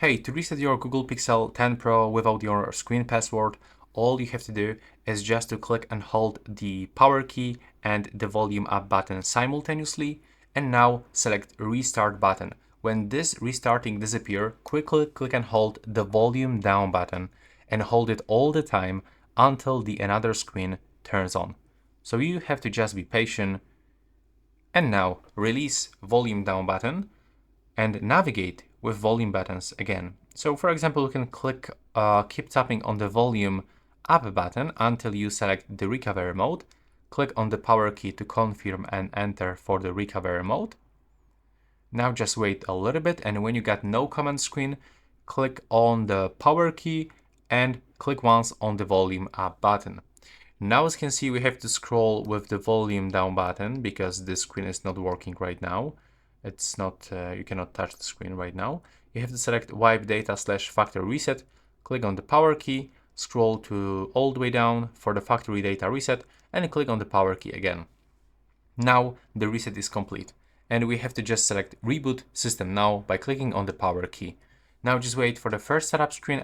Hey, to reset your Google Pixel 10 Pro without your screen password, all you have to do is just to click and hold the power key and the volume up button simultaneously, and now select restart button. When this restarting disappears, quickly click and hold the volume down button and hold it all the time until the another screen turns on. So you have to just be patient. And now release volume down button and navigate with volume buttons again. So for example, you can keep tapping on the volume up button until you select the recovery mode. Click on the power key to confirm and enter for the recovery mode. Now just wait a little bit, and when you get no command screen, click on the power key and click once on the volume up button. Now as you can see, we have to scroll with the volume down button because this screen is not working right now. It's not, you cannot touch the screen right now. You have to select wipe data / factory reset, click on the power key, scroll to all the way down for the factory data reset, and click on the power key again. Now the reset is complete, and we have to just select reboot system now by clicking on the power key. Now just wait for the first setup screen